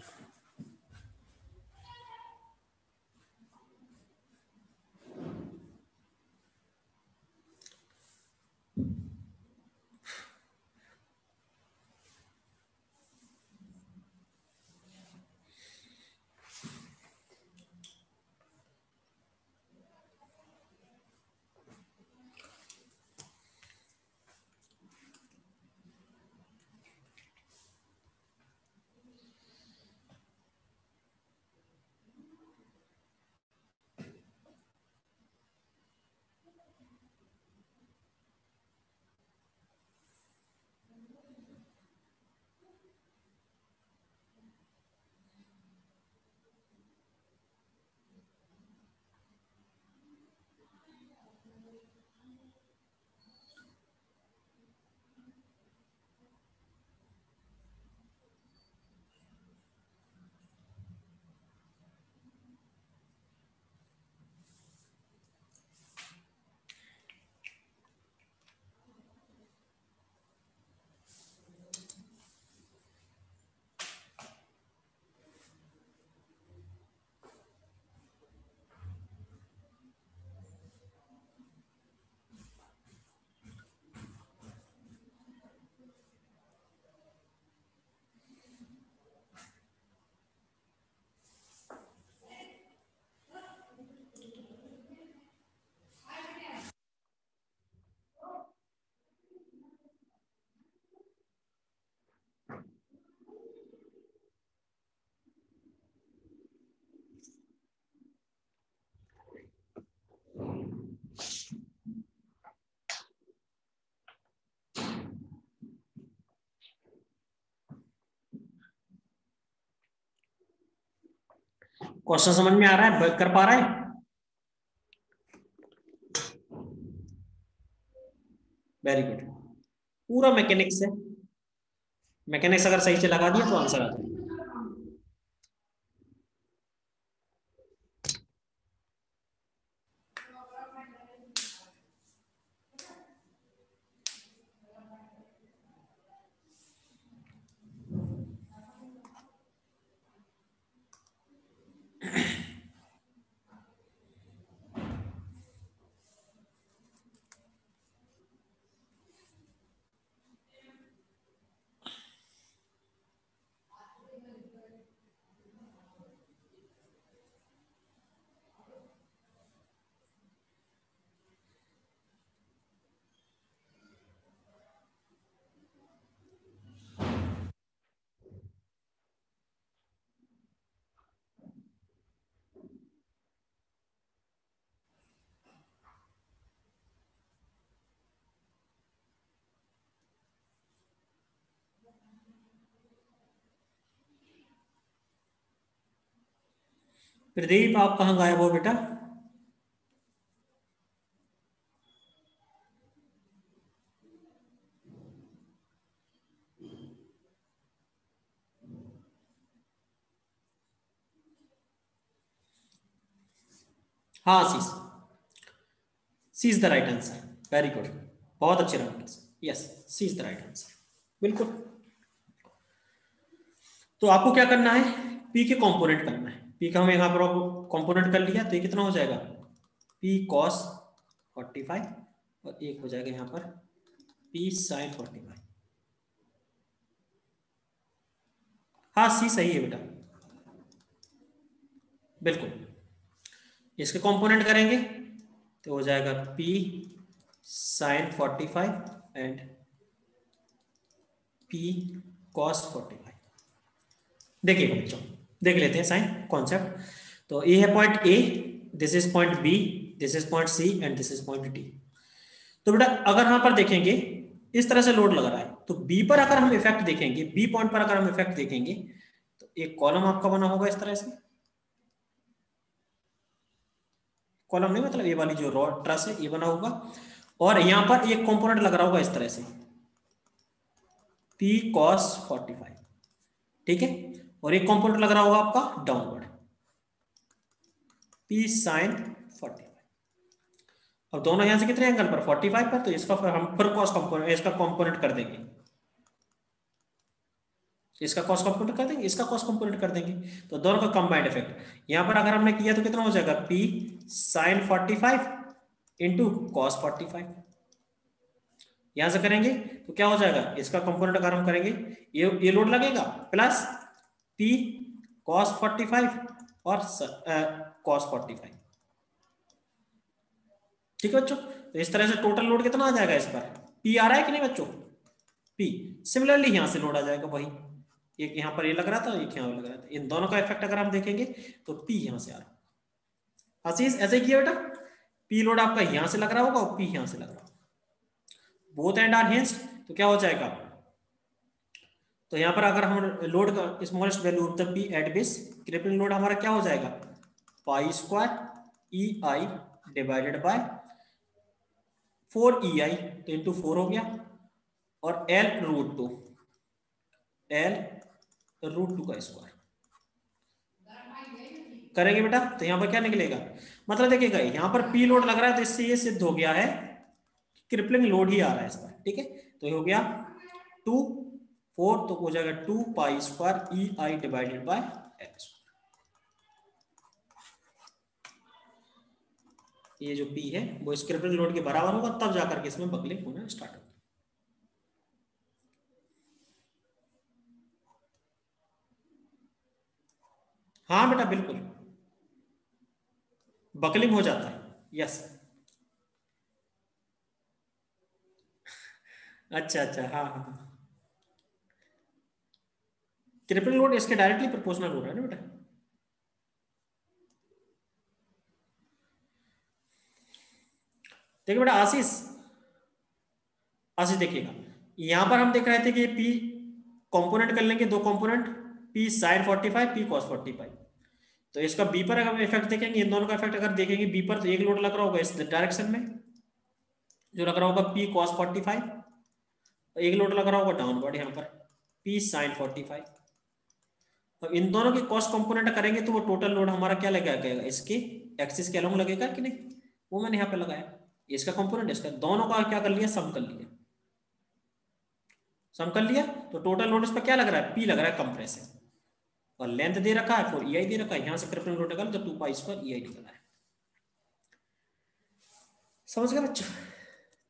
Question समझ में आ रहा है, कर पा रहा है? Very good. पूरा मैकेनिक्स है, मैकेनिक्स अगर सही से लगा दिया तो आंसर आ जाएगा। प्रदीप आप कहाँ गायब हो बेटा? हाँ C, C is the right answer. Very good, बहुत अच्छे right. Yes, C is the right answer, बिल्कुल। तो आपको क्या करना है, पी के कंपोनेंट करना है। पी का हम यहाँ पर कंपोनेंट कर लिया, तो ये कितना हो जाएगा, पी कॉस 45 और एक हो जाएगा यहाँ पर पी साइन 45। हाँ सी सही है बेटा, बिल्कुल। इसके कंपोनेंट करेंगे तो हो जाएगा P sine 45 and P cos 45। देखिए बच्चों, देख लेते हैं साइन कॉन्सेप्ट। तो ये है point A, this is point B, this is point C and this is point D. तो बेटा अगर यहां पर देखेंगे इस तरह से लोड लग रहा है, तो बी पर अगर हम इफेक्ट देखेंगे, बी पॉइंट पर अगर हम इफेक्ट देखेंगे तो एक कॉलम आपका बना होगा इस तरह से। कॉलम नहीं मतलब ये वाली जो रॉड ट्रस है ये बना होगा, और यहां पर एक कंपोनेंट लग रहा होगा इस तरह से पी कॉस 45, ठीक है। और एक कंपोनेंट लग रहा होगा आपका डाउनवर्ड पी साइन 45। अब दोनों यहां से कितने एंगल पर, 45 पर, तो इसका हम फिर कॉस कंपोनेंट, इसका कंपोनेंट कर देंगे, इसका कॉस कंपोनेंट कर देंगे, इसका कॉस कंपोनेंट कर देंगे, तो दोनों का कंबाइंड इफेक्ट यहां पर अगर हमने किया तो कितना हो जाएगा, पी साइन 45 इंटू कॉस 45। यहां से करेंगे तो क्या हो जाएगा, इसका कंपोनेंट अगर हम करेंगे, ये लोड लगेगा प्लस पी कॉस 45 और कॉस 45, ठीक है बच्चों। तो इस तरह से टोटल लोड कितना आ जाएगा इस पर, पी आ रहा है कि नहीं बच्चों, पी। सिमिलरली यहां से लोड आ जाएगा वही, एक यहां पर ये लग रहा था, एक यहां पर लग रहा था, इन दोनों का इफेक्ट अगर हम देखेंगे तो पी यहां से आ रहा है। आशीष ऐसे किया बेटा, पी लोड आपका यहां से लग रहा होगा और पी यहां से लग रहा होगा, बोथ एंड आर हिंज्ड, तो क्या हो जाएगा, तो यहां पर अगर हम लोड का smallest value of the P at base, crippling load हमारा क्या हो जाएगा, pi square E I divided by 4 E I, तो इंटू 4 हो गया, और एल रूट 2, एल रूट 2 का स्क्वायर करेंगे बेटा, तो यहां पर क्या निकलेगा, मतलब देखिएगा यहां पर पी लोड लग रहा है, तो इससे ये सिद्ध हो गया है क्रिपलिंग लोड ही आ रहा है इस पर, ठीक है। तो ये हो गया 2 4, तो हो जाएगा 2 पाई square E I divided by L. ये जो पी है वो इस क्रिपलिंग लोड के बराबर होगा, तब जाकर के इसमें बकलिंग होना स्टार्ट होगा। हाँ बेटा बिल्कुल, बकलिंग हो जाता है, यस। अच्छा अच्छा, हाँ हाँ, क्रिपलिंग लोड इसके डायरेक्टली प्रोपोर्शनल हो रहा है ना बेटा। देखिए बेटा आशीष, आशीष देखिएगा यहां पर हम देख रहे थे कि पी कंपोनेंट कर लेंगे, दो component, P sine 45 P cos 45, तो इसका बी पर अगर इफेक्ट देखेंगे, इन दोनों का इफेक्ट अगर देखेंगे बी पर, तो एक लोड लग रहा होगा इस डायरेक्शन में जो लग रहा होगा पी कॉस 45, एक लोड लग रहा होगा डाउनवर्ड यहाँ पर पी साइन 45। अब इन दोनों की कॉस्ट कंपोनेंट करेंगे तो वो टोटल लोड हमारा क्या लगेगा, इसके एक्सिस के अलोंग लगेगा कि नहीं, वो मैंने यहाँ पे लगाया। इसका कंपोनेंट इसका, दोनों का क्या कर लिया, सम कर लिया। सम कर लिया तो टोटल लोड इस पर क्या लग रहा है, पी लग रहा है कंप्रेसिव, और लेंथ दे रखा है 4 EI दे रखा है, यहाँ से क्रिप्टन लोड निकाल तो 2 पाई स्क्वायर EI निकला है। समझ गए बच्चों?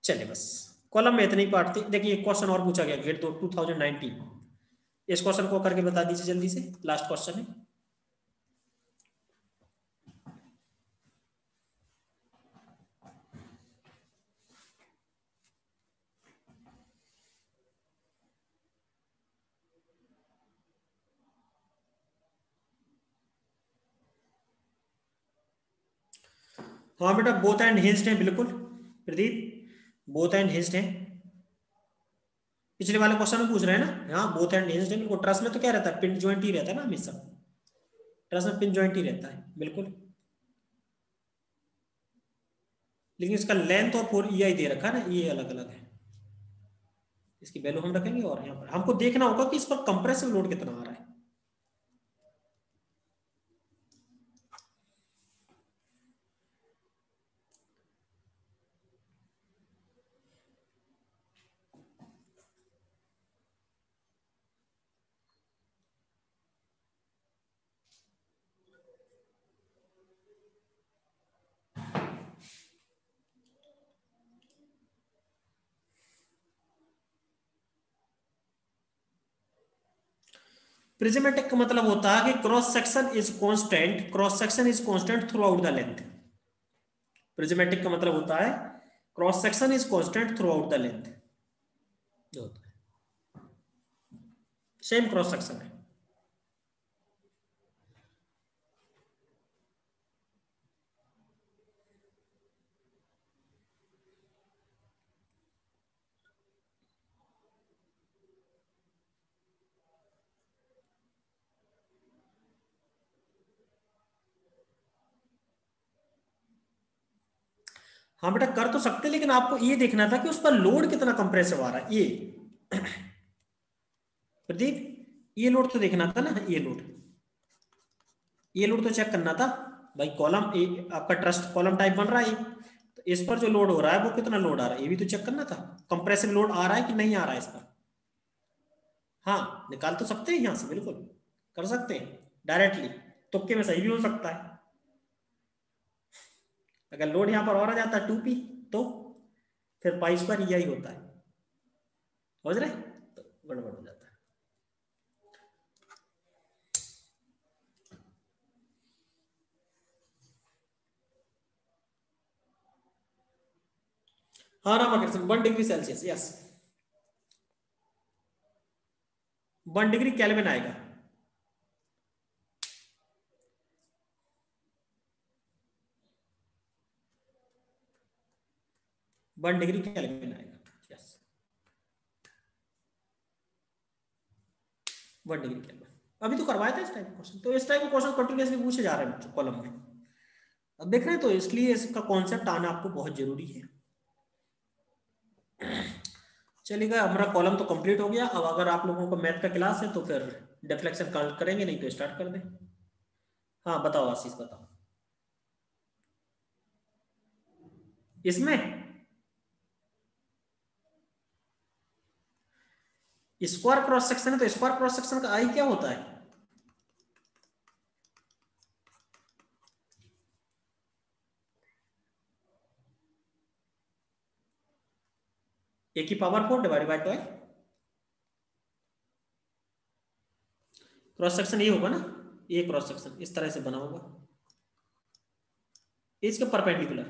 चलिए बस कॉलम में इतने ही पार्ट थे। देखिए एक क्वेश्चन और पूछा गया गेट 2019, इस क्वेश्चन को करके बता दीजिए जल्दी से, लास्ट क्वेश्चन है। हाँ बेटा बोथ एंड हिंज्ड है, बिल्कुल प्रदीप, बोथ एंड हिंज्ड है। पिछले वाले क्वेश्चन में पूछ रहे हैं ना, हाँ बोथ एंड हिंज्ड है बिल्कुल। ट्रस में तो क्या रहता है, पिन जॉइंट ही रहता है ना हमेशा, ट्रस में पिन जॉइंट ही रहता है बिल्कुल। लेकिन इसका लेंथ और 4 EI दे रखा है ना, ये अलग अलग है, इसकी वैल्यू हम रखेंगे। और यहाँ पर हमको देखना होगा कि इस पर कंप्रेसिव लोड कितना आ रहा है। प्रिज्मेटिक का मतलब होता है कि cross section is constant, cross section is constant through out the length. Prismatic का मतलब होता है cross section is constant through out the length, जो होता है सेम क्रॉस सेक्शन है। हाँ बेटा कर तो सकते, लेकिन आपको ये देखना था कि उस पर लोड कितना कंप्रेसिव आ रहा है। ये प्रदीप ये लोड तो देखना था ना, ये लोड तो चेक करना था भाई। कॉलम आपका ट्रस्ट कॉलम टाइप बन रहा है, तो इस पर जो लोड हो रहा है वो कितना लोड आ रहा है, ये भी तो चेक करना था। कंप्रेसिव लोड आ रहा है कि नहीं आ रहा है इस पर। हाँ निकाल तो सकते हैं यहां से, बिल्कुल कर सकते हैं डायरेक्टली, तुक्के में सही भी हो सकता है। अगर लोड यहां पर और आ जाता है 2P, तो फिर पाई स्क्वायर EI होता है, समझ रहे, तो गड़बड़ हो जाता है। हाँ Ramakrishna 1 degree Celsius, yes 1 degree kelvin आएगा। वन डिग्री केल्विन आएगा, यस 1 डिग्री केल्विन। अभी तो करवाया था इस टाइप का क्वेश्चन, तो इस टाइप के क्वेश्चन कंटिन्यूसली पूछे जा रहे हैं बच्चों कॉलम में, अब देख रहे हैं, तो इसलिए इसका कॉन्सेप्ट आना आपको बहुत जरूरी है। चलिएगा हमारा कॉलम तो कंप्लीट हो गया। अब अगर आप लोगों को मैथ का क्लास है तो फिर डिफ्लेक्शन काउंट करेंगे, नहीं तो स्टार्ट कर दें। हाँ बताओ आशीष बताओ। इसमें स्क्वायर क्रॉस सेक्शन है, तो स्क्वायर क्रॉस सेक्शन का आई क्या होता है, ए की power 4 divide by 12। Cross section ये होगा ना, ये क्रॉस सेक्शन इस तरह से बना होगा, इसके परपेंडिकुलर,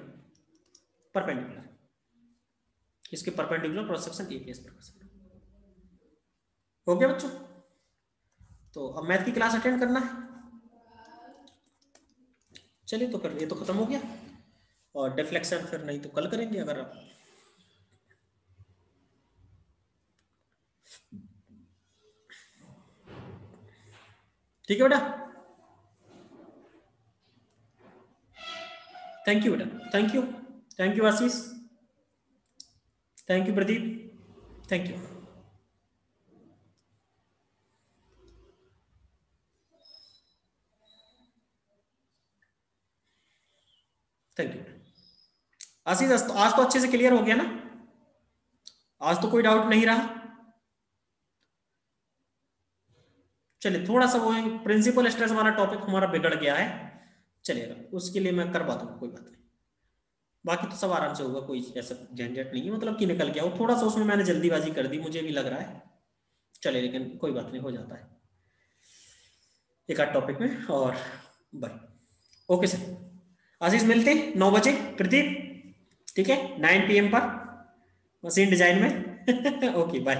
परपेंडिकुलर इसके परपेंडिकुलर क्रॉस सेक्शन ए इस प्रकार से। हो गया बच्चों? तो अब मैथ की क्लास अटेंड करना है। चलिए तो फिर ये तो खत्म हो गया, और डिफ्लेक्शन फिर नहीं तो कल करेंगे अगर आप। ठीक है बेटा। थैंक यू बेटा, thank you Ashish, thank you Pradeep, thank you. Thank you Ashish, आज तो अच्छे से क्लियर हो गया ना? आज तो कोई डाउट नहीं रहा? चलिए, थोड़ा सा वो प्रिंसिपल स्ट्रेस वाला टॉपिक हमारा बिगड़ गया है, चलिएगा उसके लिए मैं करवा दूंगा, कोई बात नहीं। बाकी तो सब आराम से होगा, कोई ऐसा झंझट नहीं है, मतलब कि निकल गया वो, थोड़ा सा उसमें मैंने जल्दीबाजी कर दी, मुझे भी लग रहा है, चलिए लेकिन कोई बात नहीं, हो जाता है एक आध टॉपिक में। और बाय, ओके सर। आशीष मिलते हैं 9 बजे प्रदीप, ठीक है, 9 PM पर मशीन डिजाइन में। Okay bye.